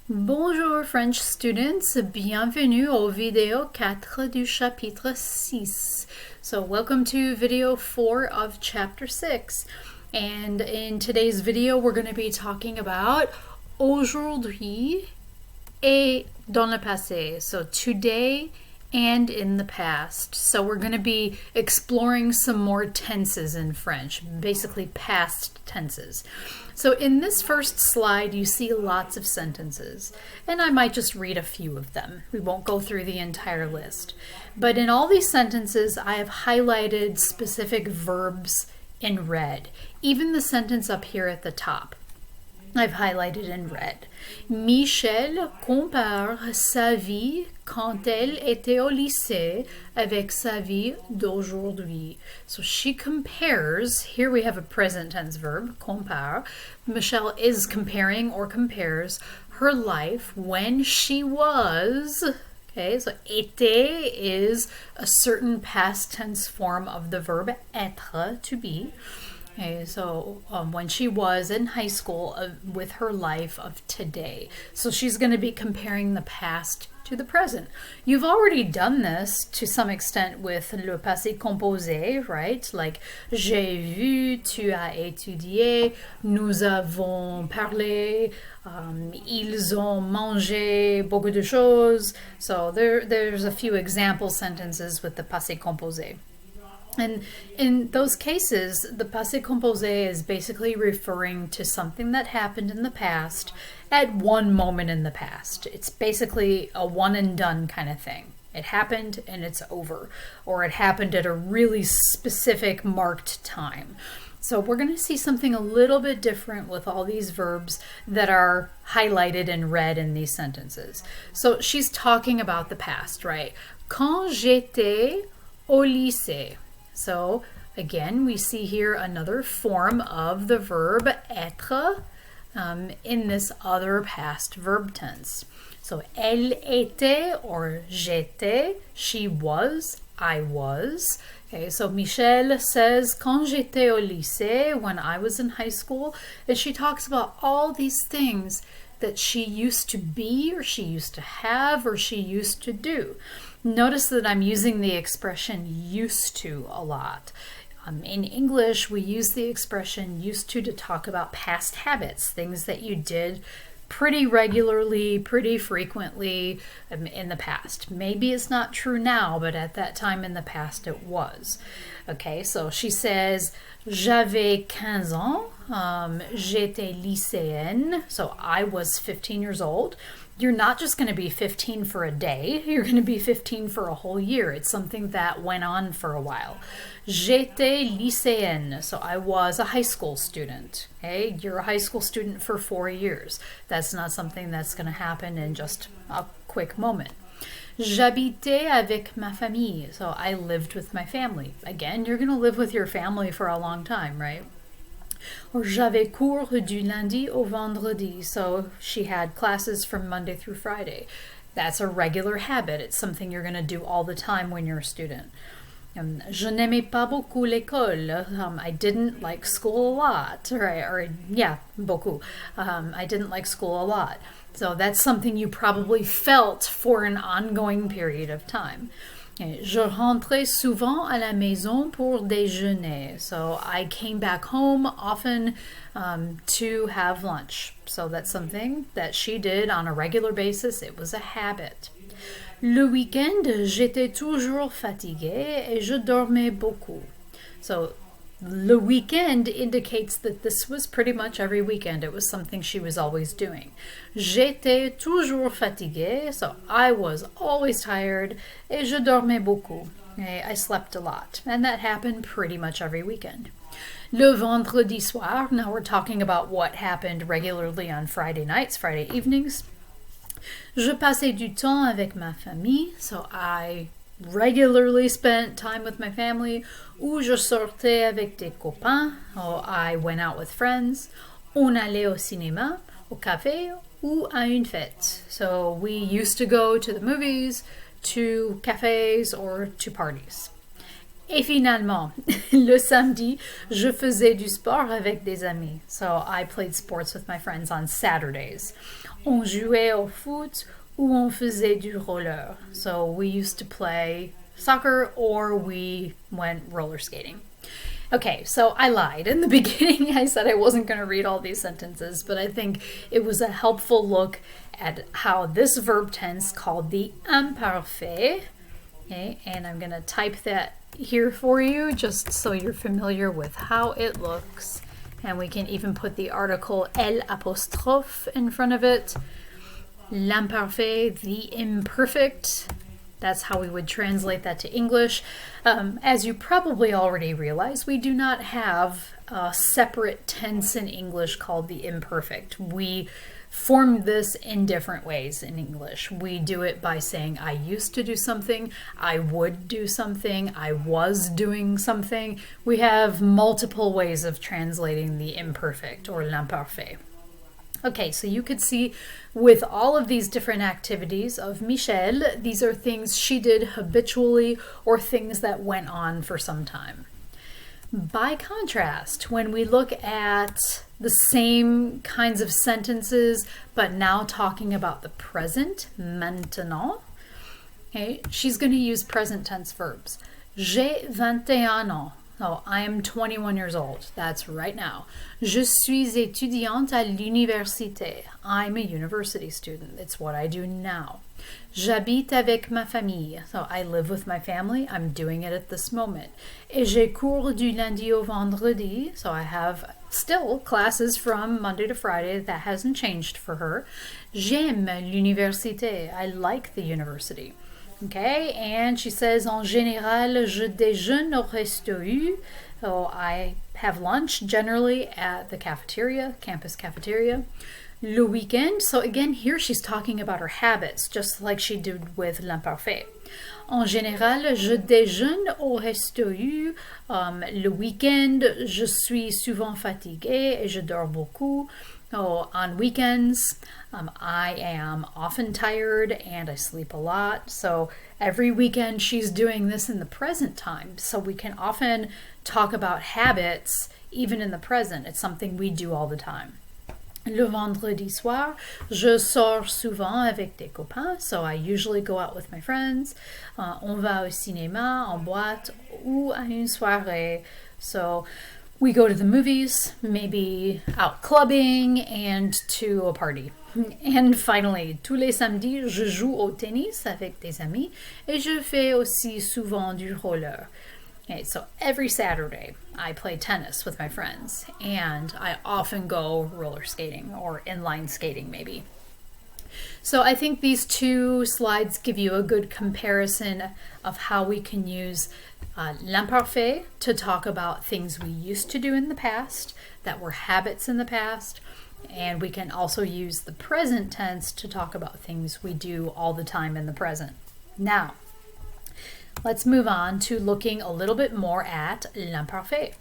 Bonjour French students, bienvenue au vidéo 4 du chapitre 6. So welcome to video 4 of chapter 6. And in today's video we're going to be talking about aujourd'hui et dans le passé. So today and in the past. So we're going to be exploring some more tenses in French, basically past tenses. So in this first slide, you see lots of sentences, and I might just read a few of them. We won't go through the entire list. But in all these sentences, I have highlighted specific verbs in red, even the sentence up here at the top. I've highlighted in red. Michelle compare sa vie quand elle était au lycée avec sa vie d'aujourd'hui. So she compares, here we have a present tense verb, compare. Michelle is comparing or compares her life when she was, okay, so était is a certain past tense form of the verb être, to be. Okay, so when she was in high school with her life of today. So she's going to be comparing the past to the present. You've already done this to some extent with le passé composé, right? Like, j'ai vu, tu as étudié, nous avons parlé, ils ont mangé beaucoup de choses. So there's a few example sentences with the passé composé. And in those cases, the passé composé is basically referring to something that happened in the past at one moment in the past. It's basically a one and done kind of thing. It happened and it's over, or it happened at a really specific marked time. So we're going to see something a little bit different with all these verbs that are highlighted in red in these sentences. So she's talking about the past, right? Quand j'étais au lycée. So again, we see here another form of the verb être in this other past verb tense. So elle était or j'étais, she was, I was. Okay, so Michelle says, quand j'étais au lycée, when I was in high school, and she talks about all these things that she used to be, or she used to have, or she used to do. Notice that I'm using the expression used to a lot. In English, we use the expression used to talk about past habits, things that you did pretty regularly, pretty frequently in the past. Maybe it's not true now, but at that time in the past it was. Okay, so she says, j'avais 15 ans, j'étais lycéenne, so I was 15 years old. You're not just going to be 15 for a day, you're going to be 15 for a whole year. It's something that went on for a while. J'étais lycéenne, so I was a high school student. Okay, you're a high school student for 4 years. That's not something that's going to happen in just a quick moment. J'habitais avec ma famille, so I lived with my family. Again, you're going to live with your family for a long time, right? Or j'avais cours du lundi au vendredi, so she had classes from Monday through Friday. That's a regular habit. It's something you're going to do all the time when you're a student. Je n'aimais pas beaucoup l'école. I didn't like school a lot. Beaucoup. I didn't like school a lot. So that's something you probably felt for an ongoing period of time. Je rentrais souvent à la maison pour déjeuner. So I came back home often to have lunch. So that's something that she did on a regular basis. It was a habit. Le week-end, j'étais toujours fatiguée et je dormais beaucoup. So le weekend indicates that this was pretty much every weekend. It was something she was always doing. J'étais toujours fatiguée, so I was always tired, et je dormais beaucoup. Okay, I slept a lot, and that happened pretty much every weekend. Le vendredi soir, now we're talking about what happened regularly on Friday nights, Friday evenings. Je passais du temps avec ma famille, so I regularly spent time with my family, ou je sortais avec des copains, or I went out with friends, on allait au cinéma, au café, ou à une fête. So we used to go to the movies, to cafes, or to parties. Et finalement, le samedi, je faisais du sport avec des amis. So I played sports with my friends on Saturdays. On jouait au foot ou on faisait du roller. So we used to play soccer or we went roller skating. Okay, so I lied. In the beginning, I said I wasn't going to read all these sentences, but I think it was a helpful look at how this verb tense called the imparfait. Okay, and I'm going to type that here for you just so you're familiar with how it looks. And we can even put the article L apostrophe in front of it. L'imparfait, the imperfect. That's how we would translate that to English. As you probably already realize, we do not have a separate tense in English called the imperfect. We form this in different ways in English. We do it by saying I used to do something, I would do something, I was doing something. We have multiple ways of translating the imperfect or l'imparfait. Okay, so you could see with all of these different activities of Michelle, these are things she did habitually or things that went on for some time. By contrast, when we look at the same kinds of sentences, but now talking about the present, maintenant, okay, she's going to use present tense verbs. J'ai 21 ans. Oh, I am 21 years old. That's right now. Je suis étudiante à l'université. I'm a university student. It's what I do now. J'habite avec ma famille. So I live with my family. I'm doing it at this moment. Et j'ai cours du lundi au vendredi. So I have still classes from Monday to Friday. That hasn't changed for her. J'aime l'université. I like the university. Okay, and she says, en général, je déjeune au resto. So I have lunch generally at the cafeteria, campus cafeteria. Le weekend, so again, here she's talking about her habits, just like she did with l'imparfait. En général, je déjeune au resto. Le weekend, je suis souvent fatiguée et je dors beaucoup. Oh, on weekends, I am often tired and I sleep a lot. So every weekend she's doing this in the present time. So we can often talk about habits even in the present. It's something we do all the time. Le vendredi soir, je sors souvent avec des copains. So I usually go out with my friends. On va au cinéma, en boîte ou à une soirée. So we go to the movies, maybe out clubbing, and to a party. And finally, tous les samedis, je joue au tennis avec des amis et je fais aussi souvent du roller. Okay, so every Saturday, I play tennis with my friends, and I often go roller skating or inline skating maybe. So I think these two slides give you a good comparison of how we can use l'imparfait to talk about things we used to do in the past that were habits in the past, and we can also use the present tense to talk about things we do all the time in the present. Now, let's move on to looking a little bit more at l'imparfait.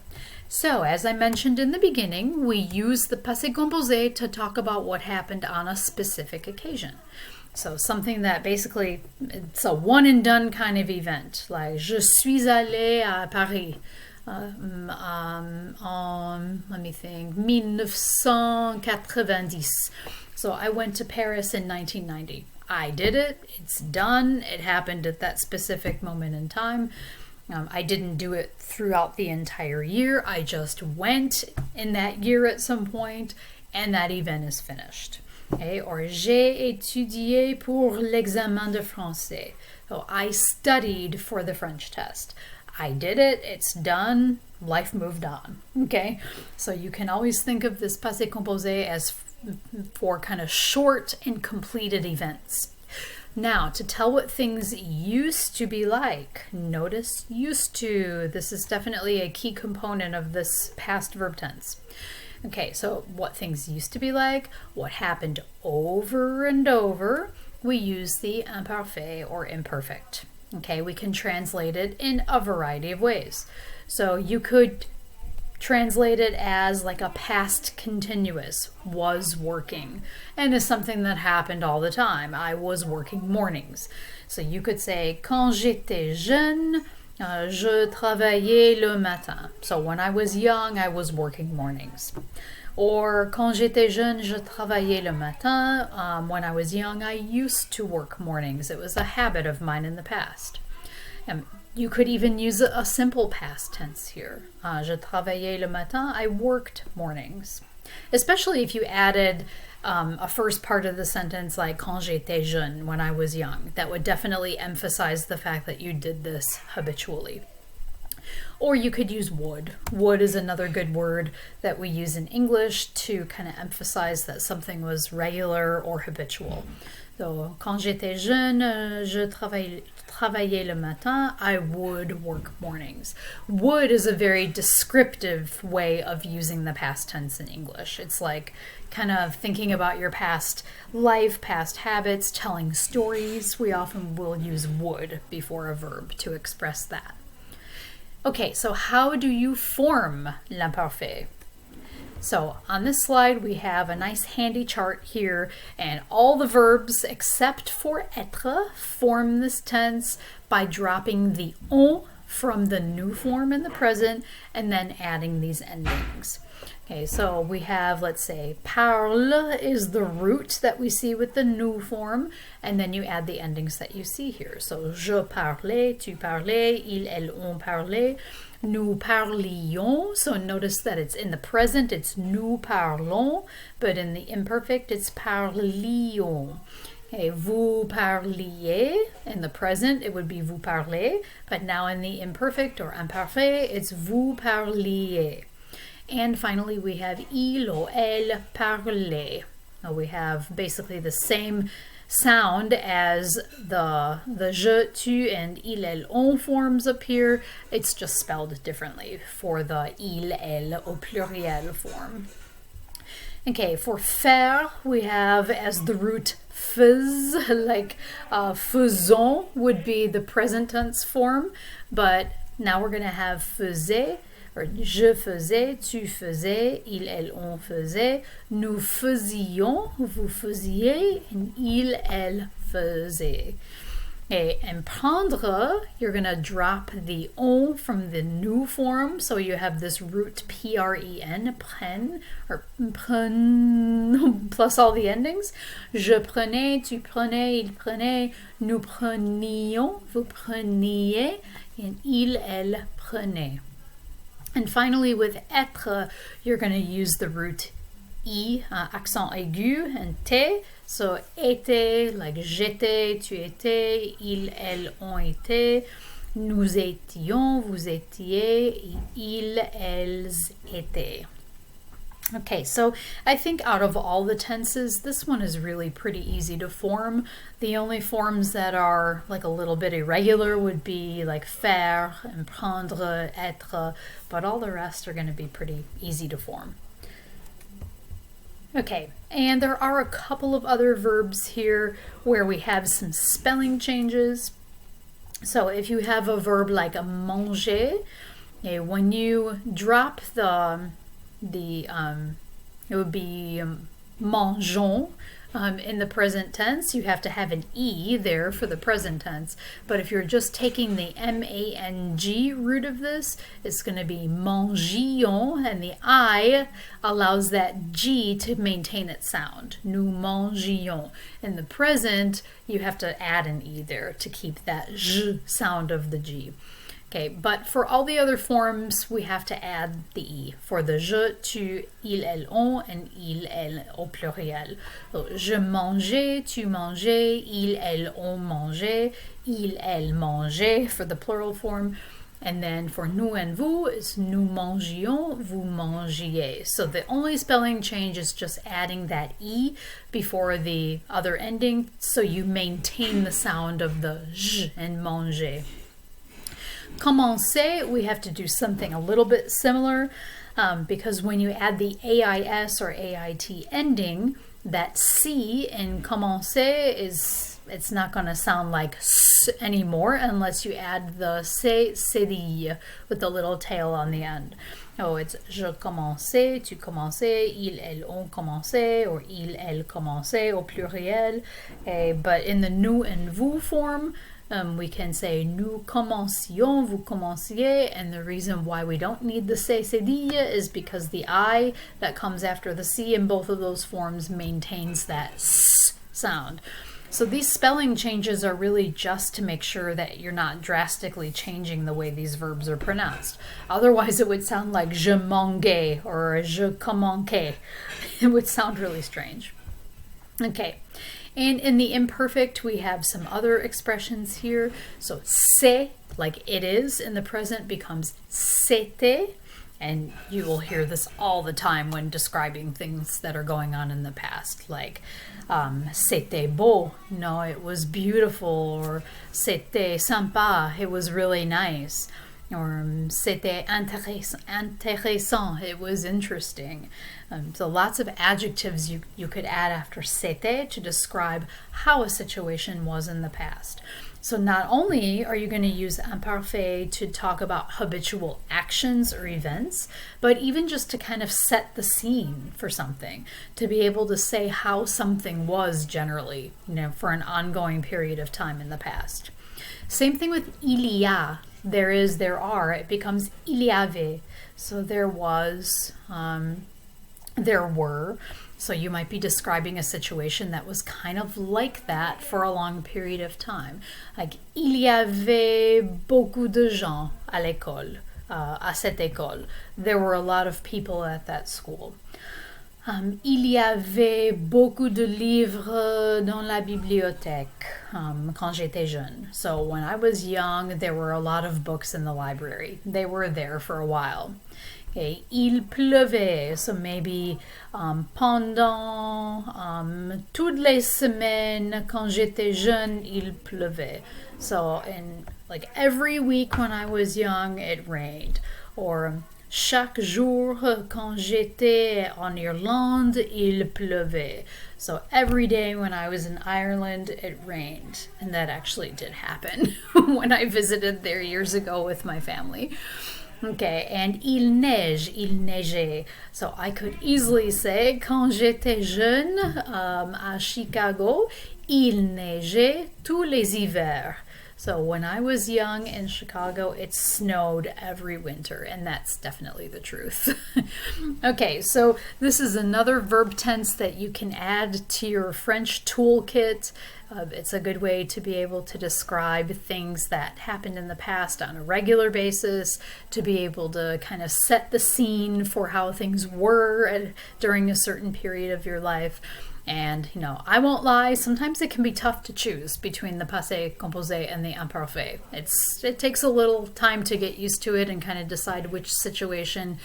So, as I mentioned in the beginning, we use the passé composé to talk about what happened on a specific occasion. So something that basically, it's a one and done kind of event, like je suis allé à Paris let me think, 1990. So I went to Paris in 1990. I did it, it's done, it happened at that specific moment in time. I didn't do it throughout the entire year. I just went in that year at some point, and that event is finished. Okay? Or j'ai étudié pour l'examen de français. So I studied for the French test. I did it, it's done, life moved on. Okay? So you can always think of this passé composé as for kind of short and completed events. Now, to tell what things used to be like, notice used to. This is definitely a key component of this past verb tense. Okay, so what things used to be like, what happened over and over, we use the imparfait or imperfect. Okay, we can translate it in a variety of ways. So you could translate it as like a past continuous, was working, and is something that happened all the time. I was working mornings. So you could say, quand j'étais jeune, je travaillais le matin. So when I was young, I was working mornings. Or quand j'étais jeune, je travaillais le matin. When I was young, I used to work mornings. It was a habit of mine in the past. You could even use a simple past tense here. Je travaillais le matin. I worked mornings. Especially if you added a first part of the sentence like quand j'étais jeune, when I was young. That would definitely emphasize the fact that you did this habitually. Or you could use would. Would is another good word that we use in English to kind of emphasize that something was regular or habitual. So, quand j'étais jeune, je travaillais le matin. I would work mornings. Would is a very descriptive way of using the past tense in English. It's like kind of thinking about your past life, past habits, telling stories. We often will use would before a verb to express that. Okay, so how do you form l'imparfait? So on this slide, we have a nice handy chart here, and all the verbs except for être form this tense by dropping the on from the new form in the present and then adding these endings. Okay, so we have, let's say, parle is the root that we see with the new form, and then you add the endings that you see here. So, je parlais, tu parlais, il, elle, on parlait, nous parlions. So notice that it's in the present, it's nous parlons, but in the imperfect, it's parlions. Okay, vous parliez. In the present, it would be vous parlez, but now in the imperfect or imparfait, it's vous parliez. And finally, we have il or elle parlait. Now we have basically the same sound as the je, tu, and il, elle, on forms up here. It's just spelled differently for the il, elle, au pluriel form. Okay, for faire, we have as the root fais, like faisons would be the present tense form, but now we're going to have faisait, or je faisais, tu faisais, il, elle, on faisait, nous faisions, vous faisiez, and il, elle faisait. Okay, and prendre, you're going to drop the on from the new form, so you have this root P-R-E-N, prenne, or prenne, plus all the endings. Je prenais, tu prenais, il prenait, nous prenions, vous preniez, and il, elle prenait. And finally, with être, you're going to use the root I, accent aigu, and te. So, était, like j'étais, tu étais, il, elle, on était, nous étions, vous étiez, ils, elles étaient. Okay, so I think out of all the tenses, this one is really pretty easy to form. The only forms that are like a little bit irregular would be like faire and prendre, être, but all the rest are going to be pretty easy to form. Okay, and there are a couple of other verbs here where we have some spelling changes. So if you have a verb like manger, okay, when you drop it would be mangeons. In the present tense, you have to have an E there for the present tense. But if you're just taking the M-A-N-G root of this, it's going to be mangions, and the I allows that G to maintain its sound. Nous mangions. In the present, you have to add an E there to keep that J sound of the G. Okay, but for all the other forms, we have to add the E for the je, tu, il, elle, on, and il, elle au pluriel. So, je mangeais, tu mangeais, il, elle, on mangeait, il, elle mangeait for the plural form. And then for nous and vous, it's nous mangions, vous mangiez. So the only spelling change is just adding that E before the other ending, so you maintain the sound of the j and manger. Commencer, we have to do something a little bit similar because when you add the AIS or AIT ending, that C in commencer it's not going to sound like S anymore unless you add the cédille with the little tail on the end. Oh, it's je commençais, tu commençais, il, elle, on commençait, or il, elle commençait au pluriel. But in the nous and vous form, We can say nous commencions, vous commenciez, and the reason why we don't need the C cédille is because the I that comes after the C in both of those forms maintains that S sound. So these spelling changes are really just to make sure that you're not drastically changing the way these verbs are pronounced. Otherwise, it would sound like je mangeais or je commençais. It would sound really strange. Okay, and in the imperfect, we have some other expressions here. So c'est, like it is in the present, becomes c'était. And you will hear this all the time when describing things that are going on in the past, like c'était beau, no, it was beautiful, or c'était sympa, it was really nice, or c'était intéressant, it was interesting. So lots of adjectives you could add after c'était to describe how a situation was in the past. So not only are you going to use imparfait to talk about habitual actions or events, but even just to kind of set the scene for something, to be able to say how something was generally, for an ongoing period of time in the past. Same thing with il y a. There is, there are. It becomes il y avait. So there was, there were. So you might be describing a situation that was kind of like that for a long period of time. Like, il y avait beaucoup de gens à l'école, à cette école. There were a lot of people at that school. Il y avait beaucoup de livres dans la bibliothèque quand j'étais jeune. So when I was young, there were a lot of books in the library. They were there for a while. Okay, il pleuvait, so maybe pendant toutes les semaines quand j'étais jeune, il pleuvait. So in like every week when I was young, it rained. Or chaque jour quand j'étais en Irlande, il pleuvait. So every day when I was in Ireland, it rained. And that actually did happen when I visited there years ago with my family. Okay, and il neige, il neigeait. So I could easily say, quand j'étais jeune à Chicago, il neigeait tous les hivers. So when I was young in Chicago, it snowed every winter, and that's definitely the truth. Okay, so this is another verb tense that you can add to your French toolkit. It's a good way to be able to describe things that happened in the past on a regular basis, to be able to kind of set the scene for how things were during a certain period of your life. And, I won't lie, sometimes it can be tough to choose between the passé composé and the imparfait. It takes a little time to get used to it and kind of decide which situation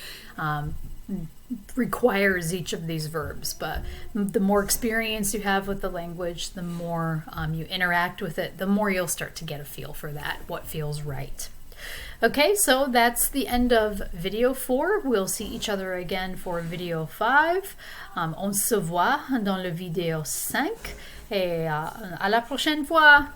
requires each of these verbs. But the more experience you have with the language, the more you interact with it, the more you'll start to get a feel for that, what feels right. Okay, so that's the end of video 4. We'll see each other again for video 5. On se voit dans le vidéo 5 et à la prochaine fois.